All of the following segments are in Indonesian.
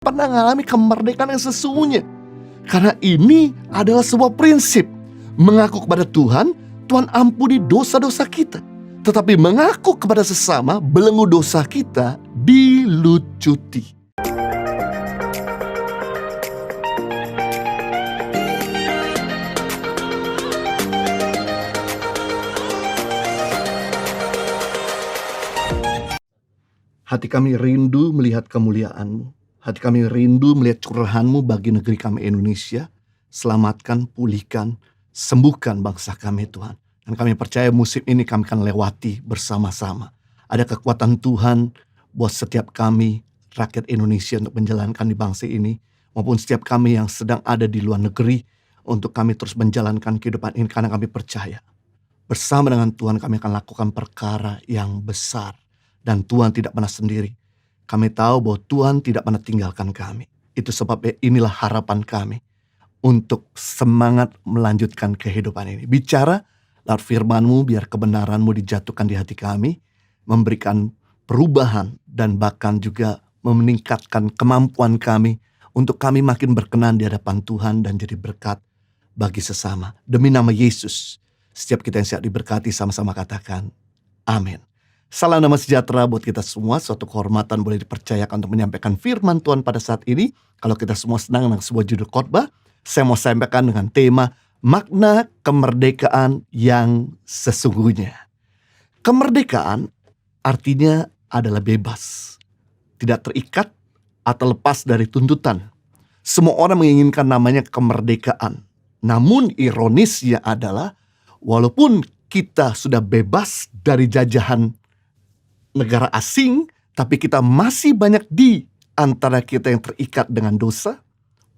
pernah mengalami kemerdekaan yang sesungguhnya. Karena ini adalah sebuah prinsip. Mengaku kepada Tuhan, Tuhan ampuni dosa-dosa kita. Tetapi mengaku kepada sesama, belenggu dosa kita dilucuti. Hati kami rindu melihat kemuliaan-Mu. Hati kami rindu melihat curahan-Mu bagi negeri kami Indonesia. Selamatkan, pulihkan, sembuhkan bangsa kami Tuhan. Dan kami percaya musim ini kami akan lewati bersama-sama. Ada kekuatan Tuhan buat setiap kami, rakyat Indonesia, untuk menjalankan di bangsa ini. Maupun setiap kami yang sedang ada di luar negeri, untuk kami terus menjalankan kehidupan ini. Karena kami percaya, bersama dengan Tuhan kami akan lakukan perkara yang besar. Dan Tuhan tidak pernah sendiri. Kami tahu bahwa Tuhan tidak pernah tinggalkan kami. Itu sebabnya inilah harapan kami untuk semangat melanjutkan kehidupan ini. Bicara lewat firman-Mu, biar kebenaran-Mu dijatuhkan di hati kami, memberikan perubahan dan bahkan juga meningkatkan kemampuan kami untuk kami makin berkenan di hadapan Tuhan dan jadi berkat bagi sesama. Demi nama Yesus, setiap kita yang siap diberkati sama-sama katakan amin. Salam damai sejahtera buat kita semua. Suatu kehormatan boleh dipercayakan untuk menyampaikan firman Tuhan pada saat ini. Kalau kita semua senang dengan sebuah judul khotbah, saya mau sampaikan dengan tema makna kemerdekaan yang sesungguhnya. Kemerdekaan artinya adalah bebas, tidak terikat atau lepas dari tuntutan. Semua orang menginginkan namanya kemerdekaan. Namun ironisnya adalah walaupun kita sudah bebas dari jajahan negara asing, tapi kita masih banyak di antara kita yang terikat dengan dosa,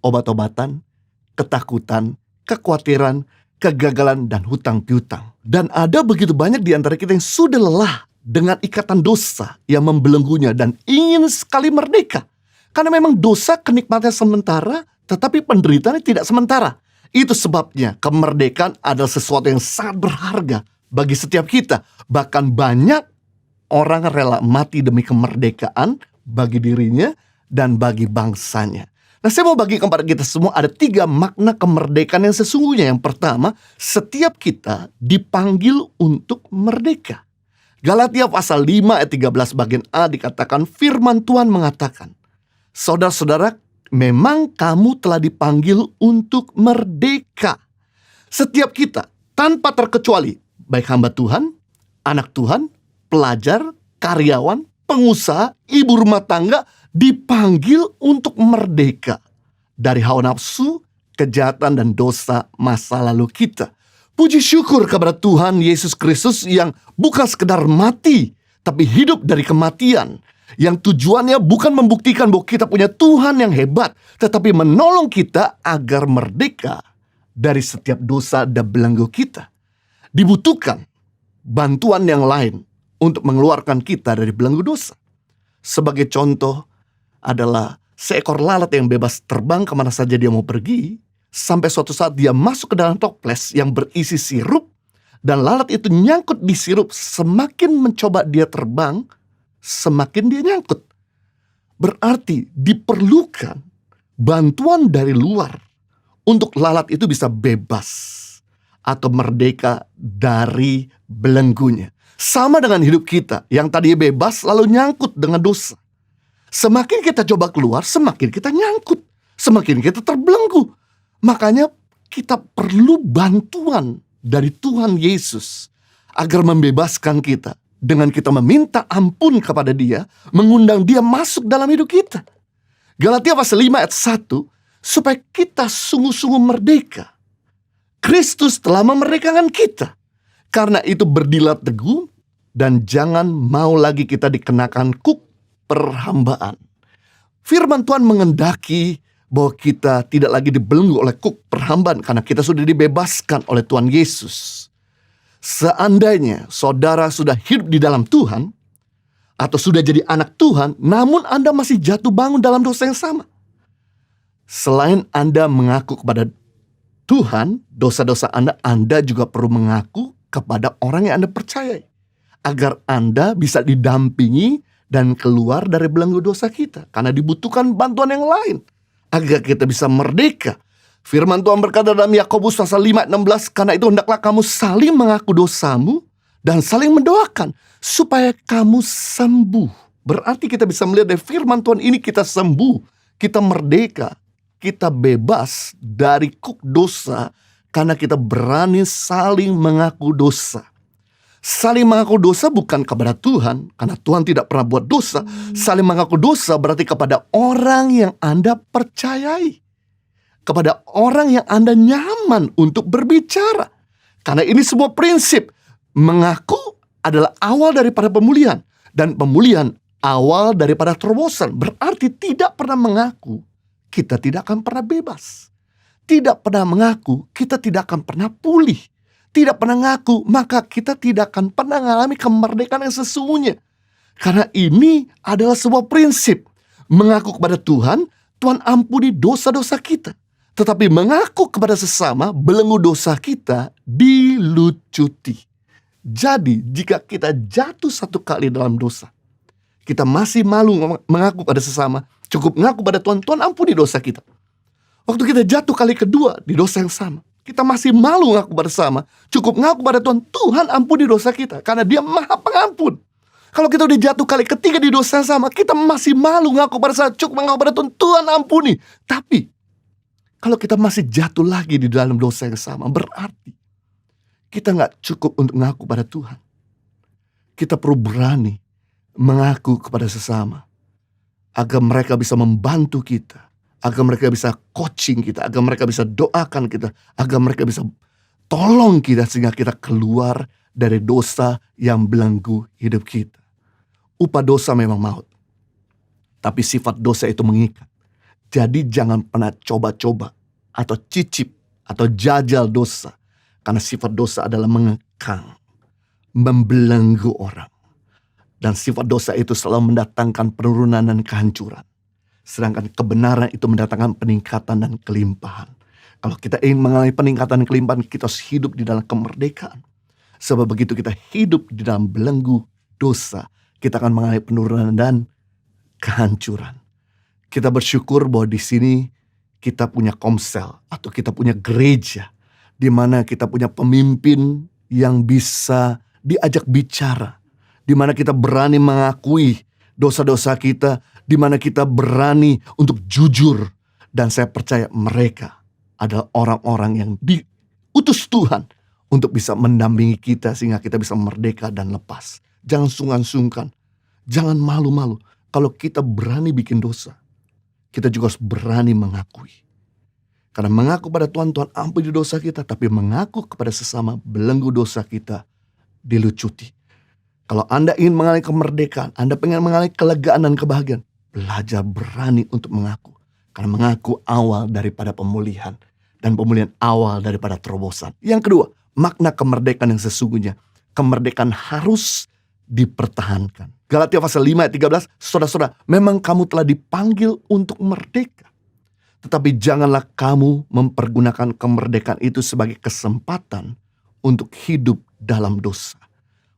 obat-obatan, ketakutan, kekhawatiran, kegagalan, dan hutang piutang. Dan ada begitu banyak di antara kita yang sudah lelah dengan ikatan dosa yang membelenggunya dan ingin sekali merdeka. Karena memang dosa kenikmatan sementara, tetapi penderitaannya tidak sementara. Itu sebabnya kemerdekaan adalah sesuatu yang sangat berharga bagi setiap kita. Bahkan banyak orang rela mati demi kemerdekaan bagi dirinya dan bagi bangsanya. Nah, saya mau bagi kepada kita semua ada 3 makna kemerdekaan yang sesungguhnya. Yang pertama, setiap kita dipanggil untuk merdeka. Galatia pasal 5 ayat 13 bagian A dikatakan, firman Tuhan mengatakan, saudara-saudara, memang kamu telah dipanggil untuk merdeka. Setiap kita tanpa terkecuali, baik hamba Tuhan, anak Tuhan, pelajar, karyawan, pengusaha, ibu rumah tangga dipanggil untuk merdeka dari hawa nafsu, kejahatan, dan dosa masa lalu kita. Puji syukur kepada Tuhan Yesus Kristus yang bukan sekedar mati, tapi hidup dari kematian. Yang tujuannya bukan membuktikan bahwa kita punya Tuhan yang hebat, tetapi menolong kita agar merdeka dari setiap dosa dan belenggu kita. Dibutuhkan bantuan yang lain untuk mengeluarkan kita dari belenggu dosa. Sebagai contoh adalah seekor lalat yang bebas terbang kemana saja dia mau pergi. Sampai suatu saat dia masuk ke dalam toples yang berisi sirup. Dan lalat itu nyangkut di sirup. Semakin mencoba dia terbang, semakin dia nyangkut. Berarti diperlukan bantuan dari luar untuk lalat itu bisa bebas atau merdeka dari belenggunya. Sama dengan hidup kita yang tadi bebas lalu nyangkut dengan dosa. Semakin kita coba keluar, semakin kita nyangkut. Semakin kita terbelenggu. Makanya kita perlu bantuan dari Tuhan Yesus agar membebaskan kita. Dengan kita meminta ampun kepada Dia, mengundang Dia masuk dalam hidup kita. Galatia pasal 5 ayat 1, supaya kita sungguh-sungguh merdeka. Kristus telah memerdekakan kita. Karena itu berdirilah teguh dan jangan mau lagi kita dikenakan kuk perhambaan. Firman Tuhan mengendaki bahwa kita tidak lagi dibelenggu oleh kuk perhambaan karena kita sudah dibebaskan oleh Tuhan Yesus. Seandainya saudara sudah hidup di dalam Tuhan atau sudah jadi anak Tuhan, namun Anda masih jatuh bangun dalam dosa yang sama. Selain Anda mengaku kepada Tuhan, dosa-dosa Anda juga perlu mengaku kepada orang yang Anda percayai. Agar Anda bisa didampingi dan keluar dari belenggu dosa kita. Karena dibutuhkan bantuan yang lain agar kita bisa merdeka. Firman Tuhan berkata dalam Yakobus pasal 5:16, karena itu hendaklah kamu saling mengaku dosamu dan saling mendoakan supaya kamu sembuh. Berarti kita bisa melihat dari firman Tuhan ini kita sembuh, kita merdeka, kita bebas dari kuk dosa karena kita berani saling mengaku dosa. Saling mengaku dosa bukan kepada Tuhan, karena Tuhan tidak pernah buat dosa. Saling mengaku dosa berarti kepada orang yang Anda percayai, kepada orang yang Anda nyaman untuk berbicara. Karena ini sebuah prinsip. Mengaku adalah awal daripada pemulihan, dan pemulihan awal daripada terobosan. Berarti tidak pernah mengaku, kita tidak akan pernah bebas. Tidak pernah mengaku, kita tidak akan pernah pulih. Tidak pernah mengaku, maka kita tidak akan pernah mengalami kemerdekaan yang sesungguhnya. Karena ini adalah sebuah prinsip. Mengaku kepada Tuhan, Tuhan ampuni dosa-dosa kita. Tetapi mengaku kepada sesama, belenggu dosa kita dilucuti. Jadi jika kita jatuh satu kali dalam dosa, kita masih malu mengaku pada sesama, cukup mengaku pada Tuhan, Tuhan ampuni dosa kita. Waktu kita jatuh kali kedua di dosa yang sama, kita masih malu mengaku pada sesama, cukup mengaku pada Tuhan, Tuhan ampuni dosa kita, karena Dia Maha Pengampun. Kalau kita udah jatuh kali ketiga di dosa yang sama, kita masih malu mengaku pada sesama, cukup mengaku pada Tuhan, Tuhan ampuni. Tapi kalau kita masih jatuh lagi di dalam dosa yang sama, berarti kita gak cukup untuk mengaku pada Tuhan. Kita perlu berani mengaku kepada sesama, agar mereka bisa membantu kita, agar mereka bisa coaching kita, agar mereka bisa doakan kita, agar mereka bisa tolong kita sehingga kita keluar dari dosa yang belenggu hidup kita. Upah dosa memang maut, tapi sifat dosa itu mengikat. Jadi jangan pernah coba-coba atau cicip atau jajal dosa. Karena sifat dosa adalah mengekang, membelenggu orang. Dan sifat dosa itu selalu mendatangkan penurunan dan kehancuran. Sedangkan kebenaran itu mendatangkan peningkatan dan kelimpahan. Kalau kita ingin mengalami peningkatan dan kelimpahan, kita harus hidup di dalam kemerdekaan. Sebab begitu kita hidup di dalam belenggu dosa, kita akan mengalami penurunan dan kehancuran. Kita bersyukur bahwa di sini kita punya komsel atau kita punya gereja di mana kita punya pemimpin yang bisa diajak bicara, di mana kita berani mengakui dosa-dosa kita, di mana kita berani untuk jujur, dan saya percaya mereka adalah orang-orang yang diutus Tuhan untuk bisa mendampingi kita sehingga kita bisa merdeka dan lepas. Jangan sungkan-sungkan, jangan malu-malu. Kalau kita berani bikin dosa, kita juga harus berani mengakui. Karena mengaku pada Tuhan, Tuhan ampuni dosa kita. Tapi mengaku kepada sesama, belenggu dosa kita dilucuti. Kalau Anda ingin mengalami kemerdekaan, Anda pengen mengalami kelegaan dan kebahagiaan, belajar berani untuk mengaku. Karena mengaku awal daripada pemulihan. Dan pemulihan awal daripada terobosan. Yang kedua, makna kemerdekaan yang sesungguhnya. Kemerdekaan harus dipertahankan. Galatia pasal 5 ayat 13, saudara-saudara, memang kamu telah dipanggil untuk merdeka. Tetapi janganlah kamu mempergunakan kemerdekaan itu sebagai kesempatan untuk hidup dalam dosa.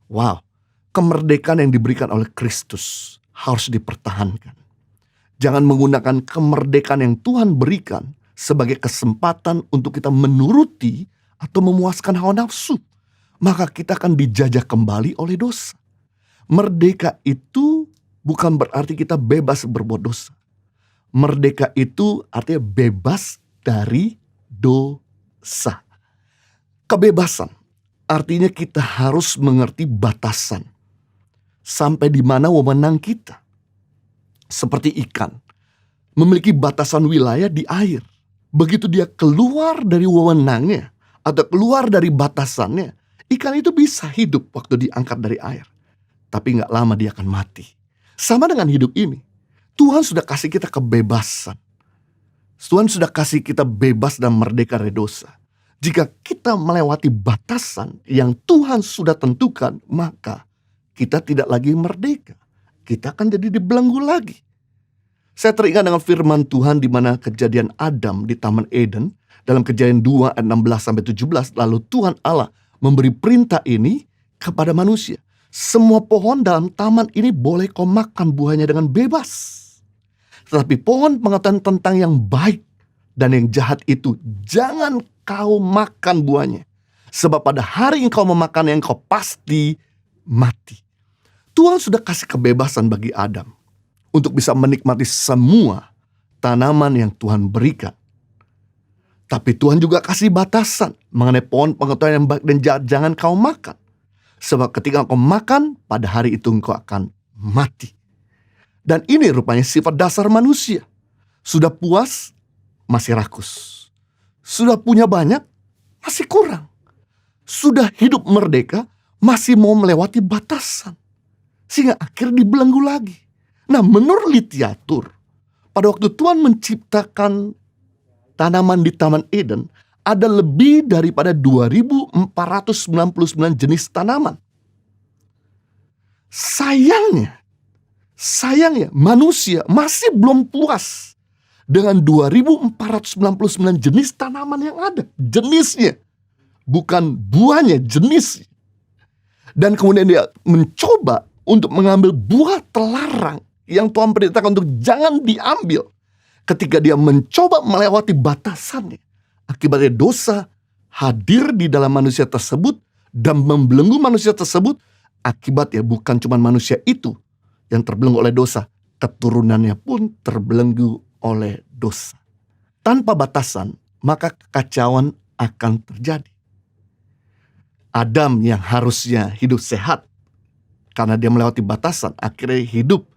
Wow, kemerdekaan yang diberikan oleh Kristus harus dipertahankan. Jangan menggunakan kemerdekaan yang Tuhan berikan sebagai kesempatan untuk kita menuruti atau memuaskan hawa nafsu. Maka kita akan dijajah kembali oleh dosa. Merdeka itu bukan berarti kita bebas berbuat dosa. Merdeka itu artinya bebas dari dosa. Kebebasan artinya kita harus mengerti batasan. Sampai di mana wewenang kita. Seperti ikan. Memiliki batasan wilayah di air. Begitu dia keluar dari wewenangnya atau keluar dari batasannya, ikan itu bisa hidup waktu diangkat dari air. Tapi gak lama dia akan mati. Sama dengan hidup ini. Tuhan sudah kasih kita kebebasan. Tuhan sudah kasih kita bebas dan merdeka dari dosa. Jika kita melewati batasan yang Tuhan sudah tentukan, maka kita tidak lagi merdeka. Kita akan jadi dibelenggu lagi. Saya teringat dengan firman Tuhan di mana kejadian Adam di Taman Eden. Dalam Kejadian 2 ayat 16-17. Lalu Tuhan Allah memberi perintah ini kepada manusia. Semua pohon dalam taman ini boleh kau makan buahnya dengan bebas. Tetapi pohon pengetahuan tentang yang baik dan yang jahat itu jangan kau makan buahnya. Sebab pada hari engkau memakannya engkau pasti mati. Tuhan sudah kasih kebebasan bagi Adam untuk bisa menikmati semua tanaman yang Tuhan berikan. Tapi Tuhan juga kasih batasan mengenai pohon pengetahuan yang baik dan jahat jangan kau makan. Sebab ketika engkau makan, pada hari itu engkau akan mati. Dan ini rupanya sifat dasar manusia. Sudah puas, masih rakus. Sudah punya banyak, masih kurang. Sudah hidup merdeka, masih mau melewati batasan. Sehingga akhirnya dibelenggu lagi. Nah, menurut literatur, pada waktu Tuhan menciptakan tanaman di Taman Eden, ada lebih daripada 2.499 jenis tanaman. Sayangnya manusia masih belum puas dengan 2.499 jenis tanaman yang ada. Jenisnya, bukan buahnya, jenisnya. Dan kemudian dia mencoba untuk mengambil buah terlarang yang Tuhan perintahkan untuk jangan diambil. Ketika dia mencoba melewati batasannya, akibatnya dosa hadir di dalam manusia tersebut dan membelenggu manusia tersebut. Akibatnya bukan cuma manusia itu yang terbelenggu oleh dosa, keturunannya pun terbelenggu oleh dosa. Tanpa batasan, maka kekacauan akan terjadi. Adam yang harusnya hidup sehat, karena dia melewati batasan, akhirnya hidup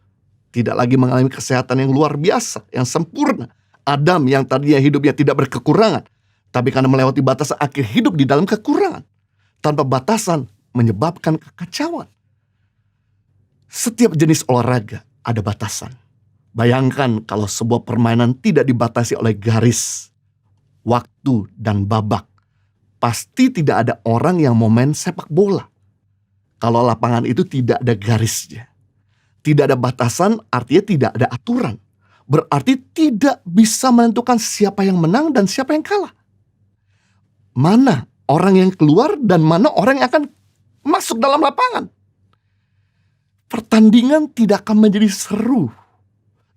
tidak lagi mengalami kesehatan yang luar biasa, yang sempurna. Adam yang tadinya hidupnya tidak berkekurangan, tapi karena melewati batasan, akhirnya hidup di dalam kekurangan. Tanpa batasan menyebabkan kekacauan. Setiap jenis olahraga ada batasan. Bayangkan kalau sebuah permainan tidak dibatasi oleh garis, waktu, dan babak. Pasti tidak ada orang yang mau main sepak bola kalau lapangan itu tidak ada garisnya. Tidak ada batasan, artinya tidak ada aturan. Berarti tidak bisa menentukan siapa yang menang dan siapa yang kalah. Mana orang yang keluar dan mana orang yang akan masuk dalam lapangan. Pertandingan tidak akan menjadi seru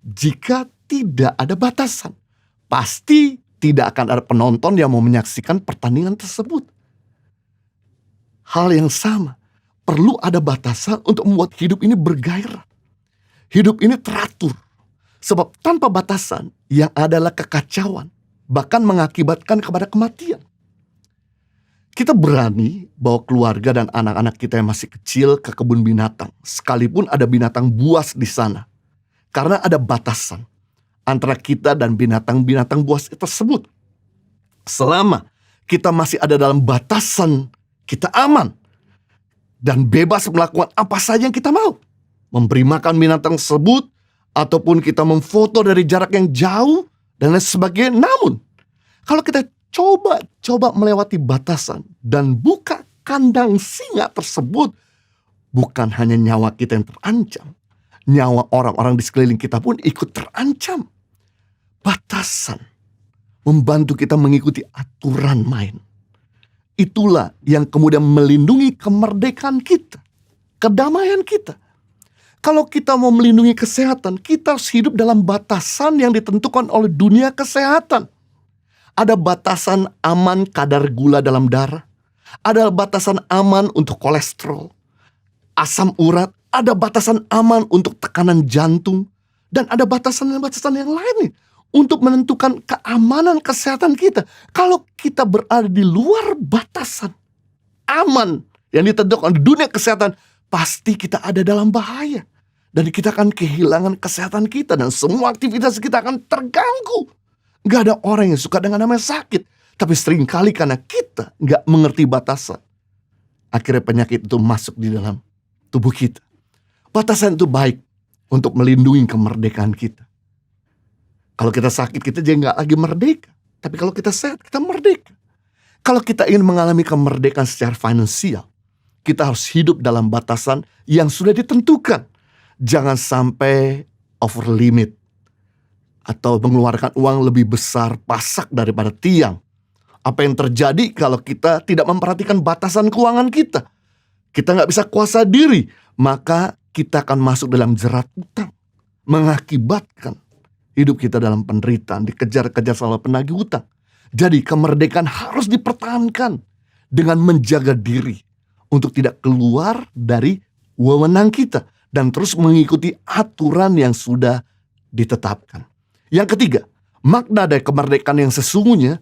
jika tidak ada batasan. Pasti tidak akan ada penonton yang mau menyaksikan pertandingan tersebut. Hal yang sama, perlu ada batasan untuk membuat hidup ini bergairah. Hidup ini teratur. Sebab tanpa batasan yang adalah kekacauan, bahkan mengakibatkan kepada kematian. Kita berani bawa keluarga dan anak-anak kita yang masih kecil ke kebun binatang, sekalipun ada binatang buas di sana. Karena ada batasan antara kita dan binatang-binatang buas tersebut. Selama kita masih ada dalam batasan, kita aman. Dan bebas melakukan apa saja yang kita mau. Memberi makan binatang tersebut, ataupun kita memfoto dari jarak yang jauh, dan lain sebagainya. Namun, kalau kita coba melewati batasan dan buka kandang singa tersebut, bukan hanya nyawa kita yang terancam, nyawa orang-orang di sekeliling kita pun ikut terancam. Batasan membantu kita mengikuti aturan main. Itulah yang kemudian melindungi kemerdekaan kita, kedamaian kita. Kalau kita mau melindungi kesehatan, kita harus hidup dalam batasan yang ditentukan oleh dunia kesehatan. Ada batasan aman kadar gula dalam darah. Ada batasan aman untuk kolesterol, asam urat. Ada batasan aman untuk tekanan jantung. Dan ada batasan-batasan yang lain nih, untuk menentukan keamanan kesehatan kita. Kalau kita berada di luar batasan aman yang ditentukan di dunia kesehatan, pasti kita ada dalam bahaya. Dan kita akan kehilangan kesehatan kita. Dan semua aktivitas kita akan terganggu. Gak ada orang yang suka dengan namanya sakit. Tapi seringkali karena kita gak mengerti batasan, akhirnya penyakit itu masuk di dalam tubuh kita. Batasan itu baik untuk melindungi kemerdekaan kita. Kalau kita sakit, kita jadi gak lagi merdeka. Tapi kalau kita sehat, kita merdeka. Kalau kita ingin mengalami kemerdekaan secara finansial, kita harus hidup dalam batasan yang sudah ditentukan. Jangan sampai over limit atau mengeluarkan uang lebih besar pasak daripada tiang. Apa yang terjadi kalau kita tidak memperhatikan batasan keuangan kita? kita nggak bisa kuasa diri, maka kita akan masuk dalam jerat utang. Mengakibatkan hidup kita dalam penderitaan, dikejar-kejar sama penagih utang. Jadi kemerdekaan harus dipertahankan dengan menjaga diri untuk tidak keluar dari wewenang kita dan terus mengikuti aturan yang sudah ditetapkan. Yang ketiga, makna dari kemerdekaan yang sesungguhnya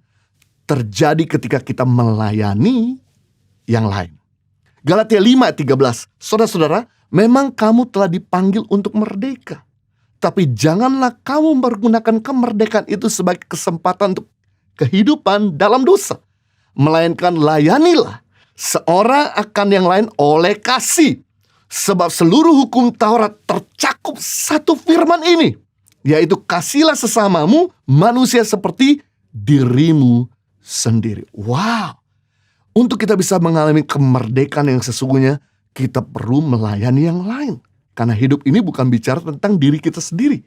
terjadi ketika kita melayani yang lain. Galatia 5 ayat 13, saudara-saudara, memang kamu telah dipanggil untuk merdeka. Tapi janganlah kamu menggunakan kemerdekaan itu sebagai kesempatan untuk kehidupan dalam dosa. Melainkan layanilah seorang akan yang lain oleh kasih. Sebab seluruh hukum Taurat tercakup satu firman ini, yaitu kasihlah sesamamu manusia seperti dirimu sendiri. Wow. Untuk kita bisa mengalami kemerdekaan yang sesungguhnya, kita perlu melayani yang lain. Karena hidup ini bukan bicara tentang diri kita sendiri,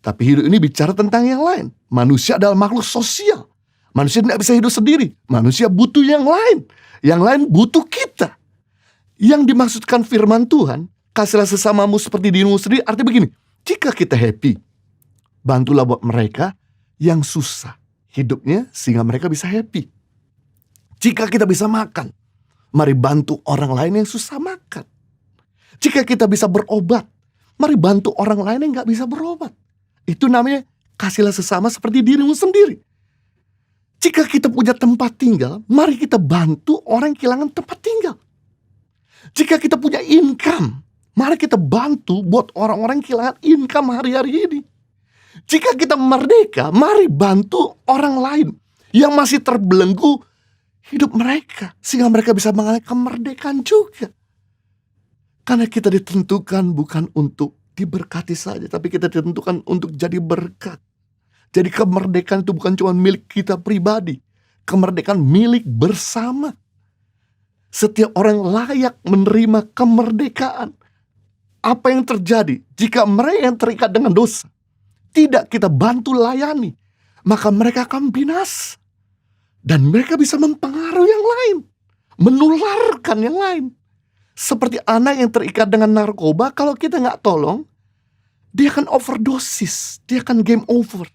tapi hidup ini bicara tentang yang lain. Manusia adalah makhluk sosial. Manusia tidak bisa hidup sendiri. Manusia butuh yang lain. Yang lain butuh kita. Yang dimaksudkan firman Tuhan, kasihlah sesamamu seperti dirimu sendiri, artinya begini, jika kita happy, bantulah buat mereka yang susah hidupnya sehingga mereka bisa happy. Jika kita bisa makan, mari bantu orang lain yang susah makan. Jika kita bisa berobat, mari bantu orang lain yang gak bisa berobat. Itu namanya kasihlah sesama seperti dirimu sendiri. Jika kita punya tempat tinggal, mari kita bantu orang yang kehilangan tempat tinggal. Jika kita punya income, mari kita bantu buat orang-orang yang kehilangan income hari-hari ini. Jika kita merdeka, mari bantu orang lain yang masih terbelenggu hidup mereka, sehingga mereka bisa mengalami kemerdekaan juga. Karena kita ditentukan bukan untuk diberkati saja, tapi kita ditentukan untuk jadi berkat. Jadi kemerdekaan itu bukan cuma milik kita pribadi, kemerdekaan milik bersama. Setiap orang layak menerima kemerdekaan. Apa yang terjadi jika mereka yang terikat dengan dosa tidak kita bantu layani, maka mereka akan binasa. Dan mereka bisa mempengaruhi yang lain, menularkan yang lain. Seperti anak yang terikat dengan narkoba, kalau kita gak tolong, dia akan overdosis, dia akan game over.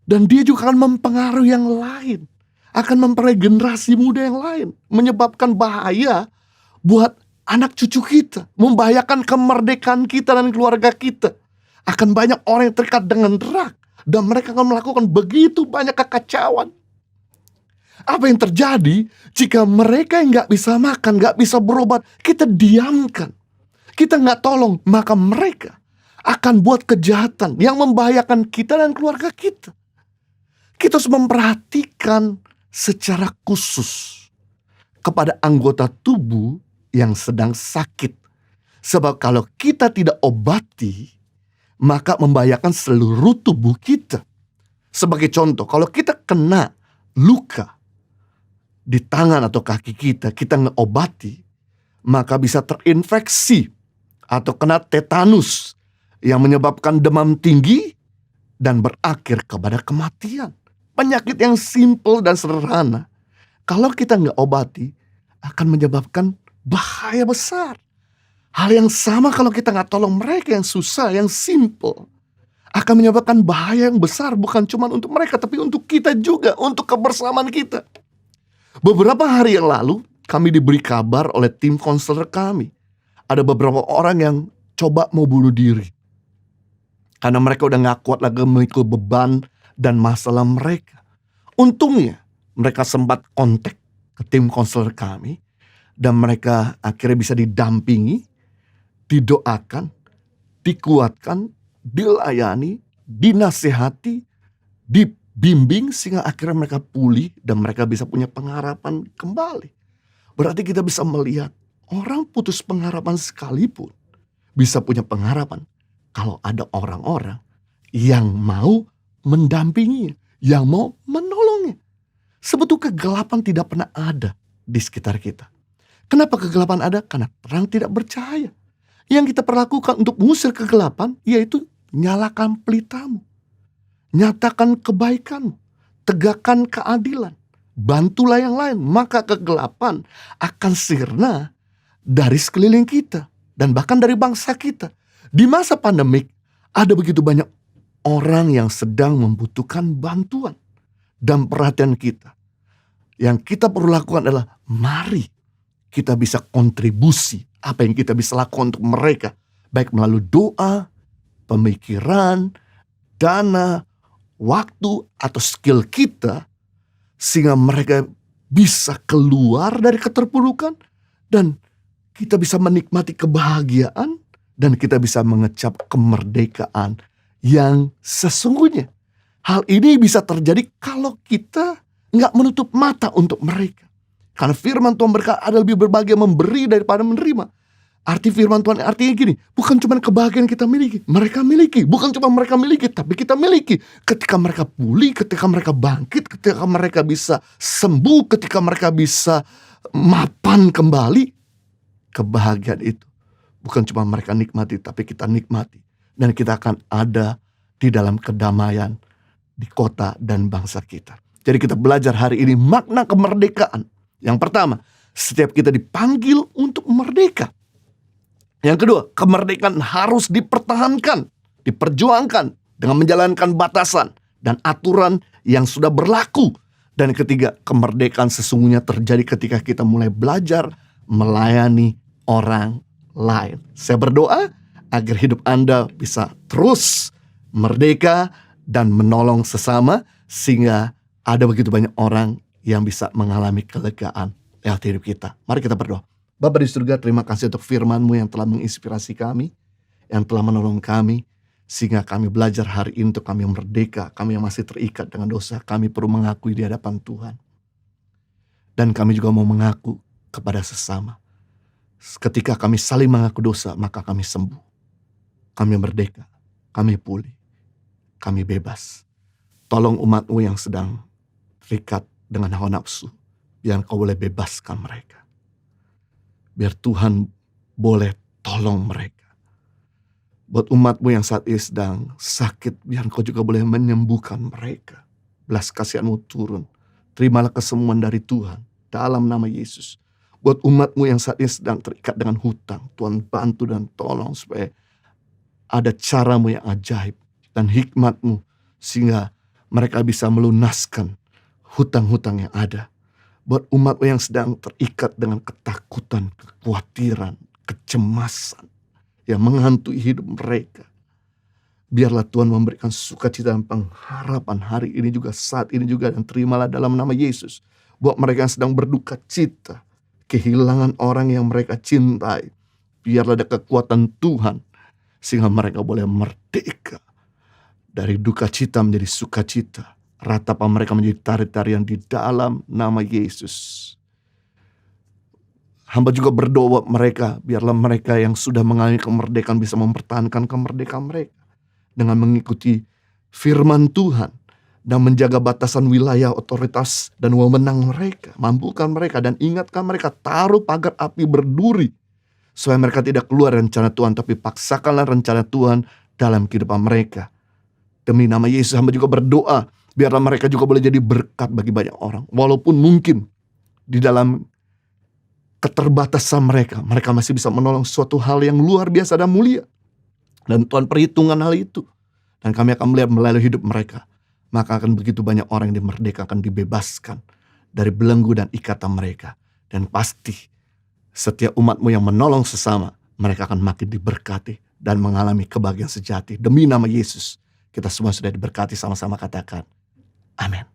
Dan dia juga akan mempengaruhi yang lain, akan mempengaruhi generasi muda yang lain, menyebabkan bahaya buat anak cucu kita, membahayakan kemerdekaan kita dan keluarga kita. Akan banyak orang yang terikat dengan drug, dan mereka akan melakukan begitu banyak kekacauan. Apa yang terjadi jika mereka yang gak bisa makan, gak bisa berobat, kita diamkan, kita gak tolong, maka mereka akan buat kejahatan yang membahayakan kita dan keluarga kita. Kita harus memperhatikan secara khusus kepada anggota tubuh yang sedang sakit. Sebab kalau kita tidak obati, maka membahayakan seluruh tubuh kita. Sebagai contoh, kalau kita kena luka di tangan atau kaki kita nggak obati, maka bisa terinfeksi atau kena tetanus yang menyebabkan demam tinggi dan berakhir kepada kematian. Penyakit yang simple dan sederhana, kalau kita nggak obati, akan menyebabkan bahaya besar. Hal yang sama kalau kita nggak tolong mereka yang susah, yang simple, akan menyebabkan bahaya yang besar, bukan cuma untuk mereka, tapi untuk kita juga, untuk kebersamaan kita. Beberapa hari yang lalu, kami diberi kabar oleh tim konselor kami. Ada beberapa orang yang coba mau bunuh diri. Karena mereka udah gak kuat lagi memikul beban dan masalah mereka. Untungnya, mereka sempat kontak ke tim konselor kami. Dan mereka akhirnya bisa didampingi, didoakan, dikuatkan, dilayani, dinasehati, dibimbing sehingga akhirnya mereka pulih dan mereka bisa punya pengharapan kembali. Berarti kita bisa melihat orang putus pengharapan sekalipun bisa punya pengharapan kalau ada orang-orang yang mau mendampinginya, yang mau menolongnya. Sebetulnya kegelapan tidak pernah ada di sekitar kita. Kenapa kegelapan ada? Karena terang tidak bercahaya. Yang kita perlakukan untuk mengusir kegelapan yaitu nyalakan pelitamu, nyatakan kebaikanmu, tegakkan keadilan, bantulah yang lain, maka kegelapan akan sirna dari sekeliling kita dan bahkan dari bangsa kita. Di masa pandemik ada begitu banyak orang yang sedang membutuhkan bantuan dan perhatian kita. Yang kita perlu lakukan adalah mari kita bisa kontribusi apa yang kita bisa lakukan untuk mereka, baik melalui doa, pemikiran, dana, waktu, atau skill kita, sehingga mereka bisa keluar dari keterpurukan dan kita bisa menikmati kebahagiaan dan kita bisa mengecap kemerdekaan yang sesungguhnya. Hal ini bisa terjadi kalau kita nggak menutup mata untuk mereka. Karena firman Tuhan berkata ada lebih berbahagia memberi daripada menerima. Arti firman Tuhan artinya gini, bukan cuma kebahagiaan kita miliki, mereka miliki. Bukan cuma mereka miliki, tapi kita miliki. Ketika mereka pulih, ketika mereka bangkit, ketika mereka bisa sembuh, ketika mereka bisa mapan kembali, kebahagiaan itu bukan cuma mereka nikmati, tapi kita nikmati. Dan kita akan ada di dalam kedamaian di kota dan bangsa kita. Jadi kita belajar hari ini makna kemerdekaan. Yang pertama, setiap kita dipanggil untuk merdeka. Yang kedua, kemerdekaan harus dipertahankan, diperjuangkan dengan menjalankan batasan dan aturan yang sudah berlaku. Dan ketiga, kemerdekaan sesungguhnya terjadi ketika kita mulai belajar melayani orang lain. Saya berdoa agar hidup Anda bisa terus merdeka dan menolong sesama, sehingga ada begitu banyak orang yang bisa mengalami kelegaan lewat hidup kita. Mari kita berdoa. Bapa di surga, terima kasih untuk firman-Mu yang telah menginspirasi kami, yang telah menolong kami, sehingga kami belajar hari ini untuk kami merdeka. Kami yang masih terikat dengan dosa, kami perlu mengakui di hadapan Tuhan. Dan kami juga mau mengaku kepada sesama. Ketika kami saling mengaku dosa, maka kami sembuh. Kami merdeka, kami pulih, kami bebas. Tolong umat-Mu yang sedang terikat dengan hawa nafsu, biar Kau boleh bebaskan mereka. Biar Tuhan boleh tolong mereka. Buat umat-Mu yang saat ini sedang sakit, biar Kau juga boleh menyembuhkan mereka. Belas kasihan-Mu turun. Terimalah kesembuhan dari Tuhan dalam nama Yesus. Buat umat-Mu yang saat ini sedang terikat dengan hutang, Tuhan bantu dan tolong supaya ada cara-Mu yang ajaib dan hikmat-Mu, sehingga mereka bisa melunaskan hutang-hutang yang ada. Buat umat-Mu yang sedang terikat dengan ketakutan, kekhawatiran, kecemasan yang menghantui hidup mereka, biarlah Tuhan memberikan sukacita dan pengharapan hari ini juga, saat ini juga, dan terimalah dalam nama Yesus. Buat mereka yang sedang berduka cita, kehilangan orang yang mereka cintai, biarlah ada kekuatan Tuhan sehingga mereka boleh merdeka dari duka cita menjadi sukacita. Ratapan mereka menjadi tari-tarian di dalam nama Yesus. Hamba juga berdoa mereka, biarlah mereka yang sudah mengalami kemerdekaan bisa mempertahankan kemerdekaan mereka dengan mengikuti firman Tuhan dan menjaga batasan wilayah, otoritas dan wewenang mereka. Mampukan mereka dan ingatkan mereka, taruh pagar api berduri supaya mereka tidak keluar rencana Tuhan, tapi paksakanlah rencana Tuhan dalam kehidupan mereka. Demi nama Yesus, hamba juga berdoa, biarlah mereka juga boleh jadi berkat bagi banyak orang. Walaupun mungkin di dalam keterbatasan mereka masih bisa menolong suatu hal yang luar biasa dan mulia. Dan Tuhan perhitungan hal itu. Dan kami akan melihat melalui hidup mereka. Maka akan begitu banyak orang yang dimerdekakan, dibebaskan dari belenggu dan ikatan mereka. Dan pasti setiap umat-Mu yang menolong sesama, mereka akan makin diberkati dan mengalami kebahagiaan sejati. Demi nama Yesus, kita semua sudah diberkati, sama-sama katakan amin.